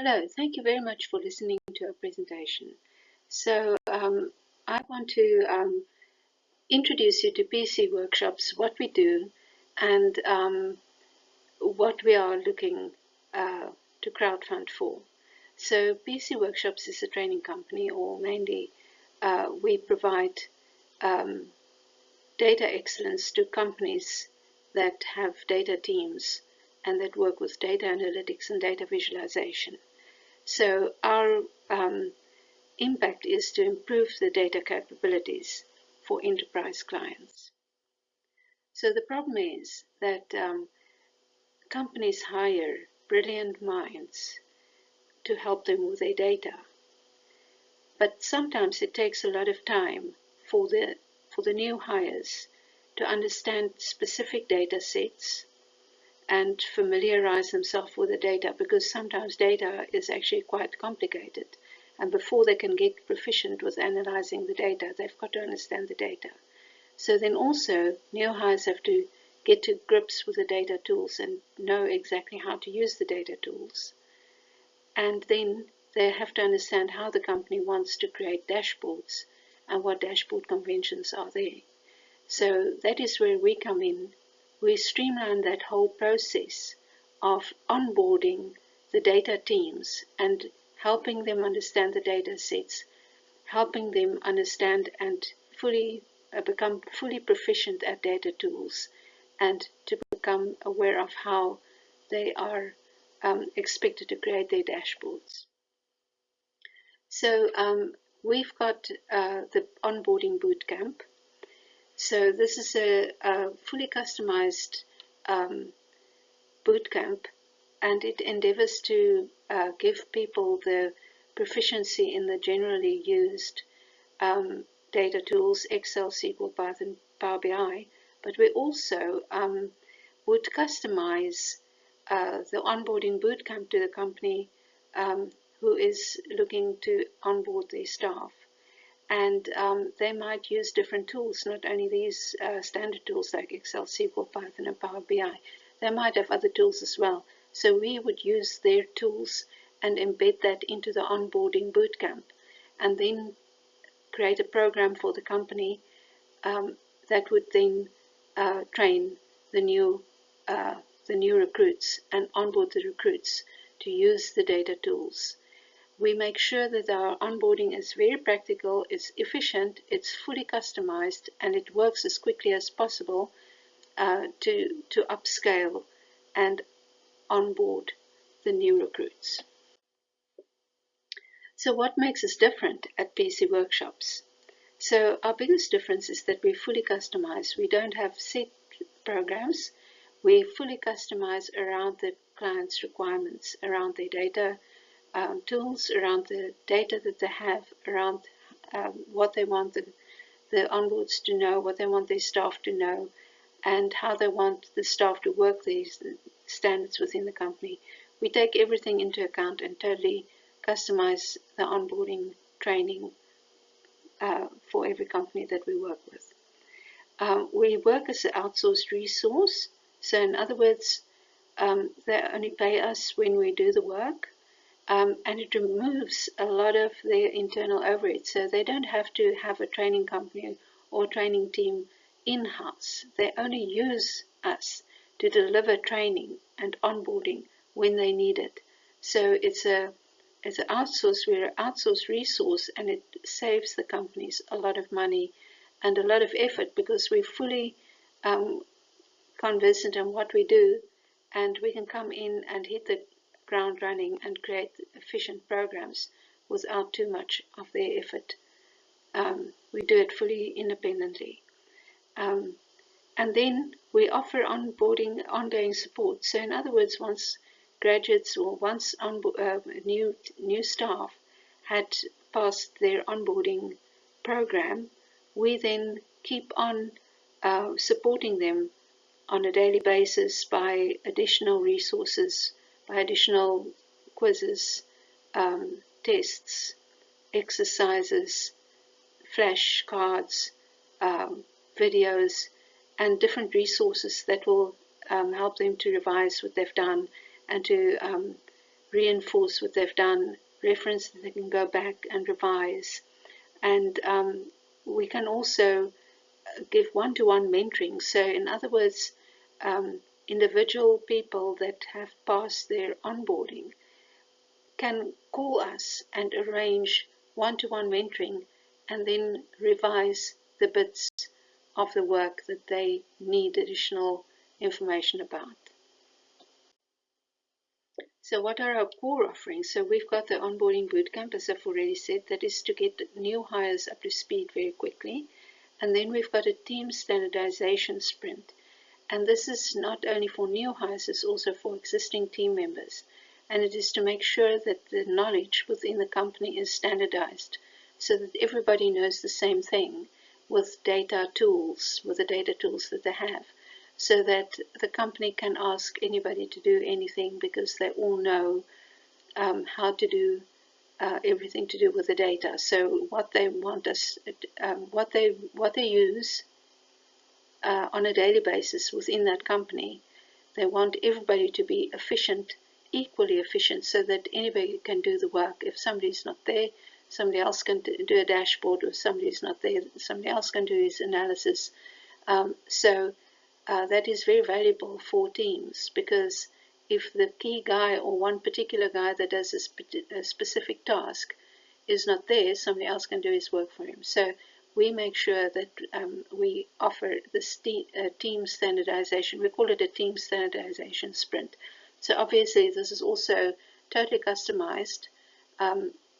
Hello, thank you very much for listening to our presentation. So I want to introduce you to PC Workshops, what we do, and what we are looking to crowdfund for. So PC Workshops is a training company, or mainly we provide data excellence to companies that have data teams and that work with data analytics and data visualization. So our impact is to improve the data capabilities for enterprise clients. So the problem is that companies hire brilliant minds to help them with their data, but sometimes it takes a lot of time for the new hires to understand specific data sets and familiarize themselves with the data, because sometimes data is actually quite complicated. And before they can get proficient with analyzing the data, they've got to understand the data. So then also, new hires have to get to grips with the data tools and know exactly how to use the data tools. And then they have to understand how the company wants to create dashboards and what dashboard conventions are there. So that is where we come in. We streamline that whole process of onboarding the data teams and helping them understand the data sets, helping them understand and become fully proficient at data tools, and to become aware of how they are expected to create their dashboards. So we've got the Onboarding Bootcamp. So this is a fully customized bootcamp, and it endeavors to give people the proficiency in the generally used data tools, Excel, SQL, Python, Power BI, but we also would customize the onboarding bootcamp to the company who is looking to onboard their staff. And they might use different tools, not only these standard tools like Excel, SQL, Python, and Power BI. They might have other tools as well. So we would use their tools and embed that into the onboarding bootcamp, and then create a program for the company that would then train the new recruits and onboard the recruits to use the data tools. We make sure that our onboarding is very practical, it's efficient, it's fully customized, and it works as quickly as possible to upscale and onboard the new recruits. So what makes us different at PC Workshops? So our biggest difference is that we fully customize. We don't have set programs. We fully customize around the client's requirements, around their data tools, around the data that they have, around what they want the onboards to know, what they want their staff to know, and how they want the staff to work these standards within the company. We take everything into account and totally customize the onboarding training for every company that we work with. We work as an outsourced resource. So in other words, they only pay us when we do the work. And it removes a lot of their internal overhead. So they don't have to have a training company or training team in-house. They only use us to deliver training and onboarding when they need it. So it's an outsource. We're an outsourced resource, and it saves the companies a lot of money and a lot of effort, because we're fully conversant in what we do, and we can come in and hit the ground running and create efficient programs without too much of their effort. We do it fully independently. And then we offer ongoing support. So in other words, once graduates or once new staff had passed their onboarding program, we then keep on supporting them on a daily basis by additional resources, by additional quizzes, tests, exercises, flashcards, videos, and different resources that will help them to revise what they've done and to reinforce what they've done, reference that they can go back and revise. And we can also give one-to-one mentoring. So in other words, individual people that have passed their onboarding can call us and arrange one-to-one mentoring and then revise the bits of the work that they need additional information about. So what are our core offerings? So we've got the Onboarding Bootcamp, as I've already said, that is to get new hires up to speed very quickly. And then we've got a Team Standardization Sprint. And this is not only for new hires, it's also for existing team members. And it is to make sure that the knowledge within the company is standardized so that everybody knows the same thing with data tools, with the data tools that they have, so that the company can ask anybody to do anything because they all know how to do everything to do with the data. So what they want us, what they use on a daily basis within that company, they want everybody to be efficient, equally efficient, so that anybody can do the work. If somebody's not there, somebody else can do a dashboard, or somebody's not there, somebody else can do his analysis. That is very valuable for teams, because if the key guy or one particular guy that does a specific task is not there, somebody else can do his work for him. So we make sure that we offer this team standardization. We call it a team standardization sprint. So obviously this is also totally customized.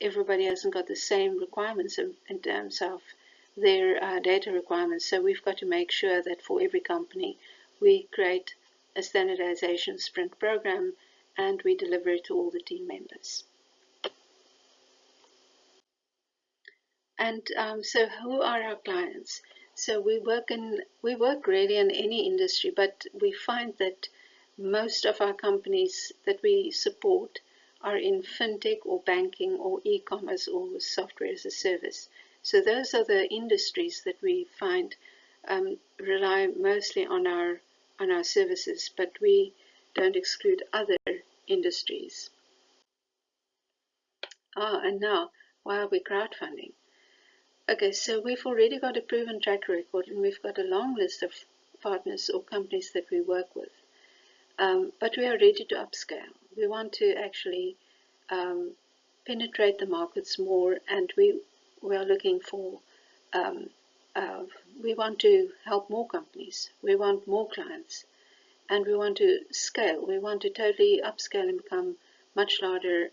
Everybody hasn't got the same requirements in terms of their data requirements. So we've got to make sure that for every company we create a standardization sprint program and we deliver it to all the team members. And so who are our clients? So we work really in any industry, but we find that most of our companies that we support are in fintech or banking or e-commerce or software as a service. So those are the industries that we find rely mostly on our services, but we don't exclude other industries. And now, why are we crowdfunding? Okay, so we've already got a proven track record, and we've got a long list of partners or companies that we work with. But we are ready to upscale. We want to actually penetrate the markets more, and we are looking for, we want to help more companies. We want more clients, and we want to scale. We want to totally upscale and become much larger,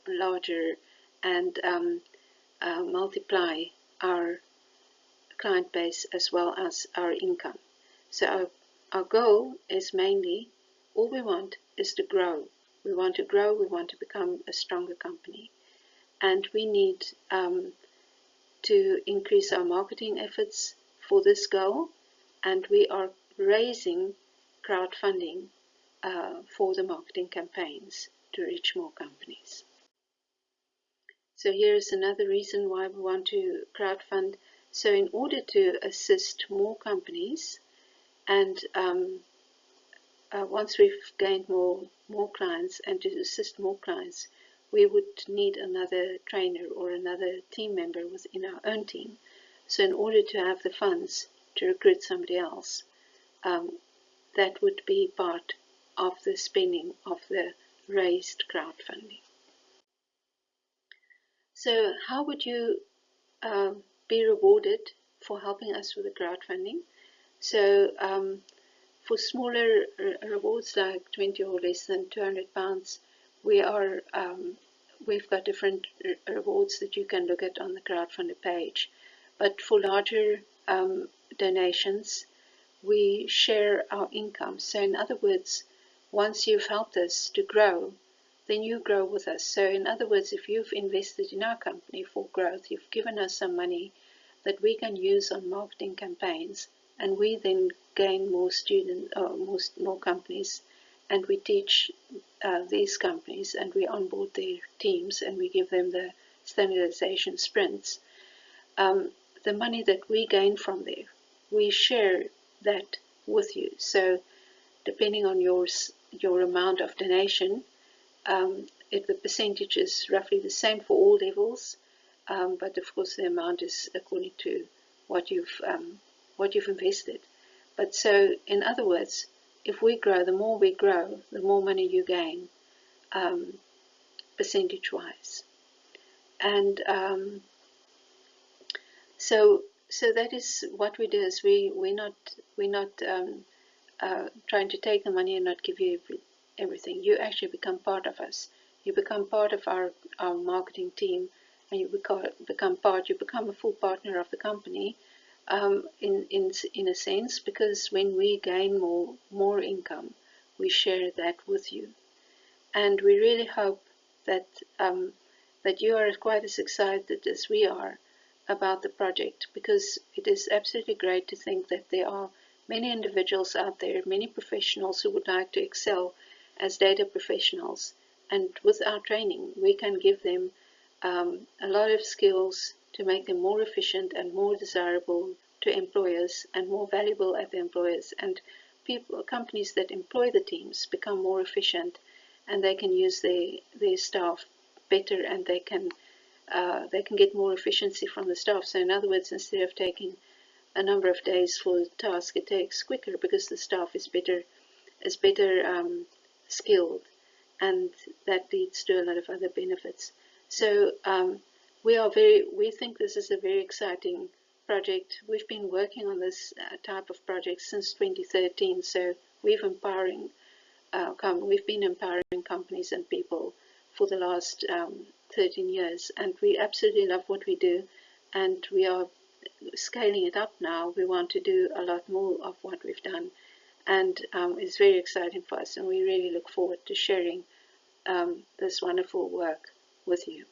and multiply our client base as well as our income. So our goal is mainly, all we want is to grow. We want to grow, we want to become a stronger company. And we need to increase our marketing efforts for this goal, and we are raising crowdfunding for the marketing campaigns to reach more companies. So here's another reason why we want to crowdfund. So in order to assist more companies, and once we've gained more clients, and to assist more clients, we would need another trainer or another team member within our own team. So in order to have the funds to recruit somebody else, that would be part of the spending of the raised crowdfunding. So how would you be rewarded for helping us with the crowdfunding? So for smaller rewards like 20 or less than £200, we've got different rewards that you can look at on the crowdfunder page. But for larger donations, we share our income. So in other words, once you've helped us to grow, then you grow with us. So in other words, if you've invested in our company for growth, you've given us some money that we can use on marketing campaigns, and we then gain more students, more companies, and we teach these companies, and we onboard their teams, and we give them the standardization sprints. The money that we gain from there, we share that with you. So depending on your amount of donation, the percentage is roughly the same for all levels, but of course the amount is according to what you've invested. But so, in other words, if we grow, the more we grow, the more money you gain, percentage-wise. And so that is what we do. Is we're not trying to take the money and not give you everything. You actually become part of us. You become part of our marketing team, and you become a full partner of the company, in a sense, because when we gain more income, we share that with you. And we really hope that that you are quite as excited as we are about the project, because it is absolutely great to think that there are many individuals out there, many professionals who would like to excel as data professionals. And with our training, we can give them a lot of skills to make them more efficient and more desirable to employers and more valuable at the employers. And companies that employ the teams become more efficient, and they can use their staff better, and they can get more efficiency from the staff. So in other words, instead of taking a number of days for the task, it takes quicker because the staff is better skilled, and that leads to a lot of other benefits. So we think this is a very exciting project. We've been working on this type of project since 2013. So we've been empowering companies and people for the last 13 years, and we absolutely love what we do, and we are scaling it up now. We want to do a lot more of what we've done, and it's very exciting for us, and we really look forward to sharing this wonderful work with you.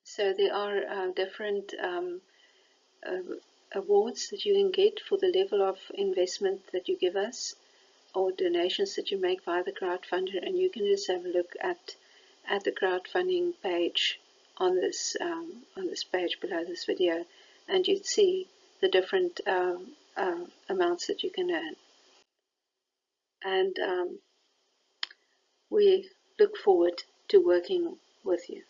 So there are different awards that you can get for the level of investment that you give us, or donations that you make via the crowdfunder, and you can just have a look at the crowdfunding page on this page below this video, and you'd see the different amounts that you can earn. And we look forward to working with you.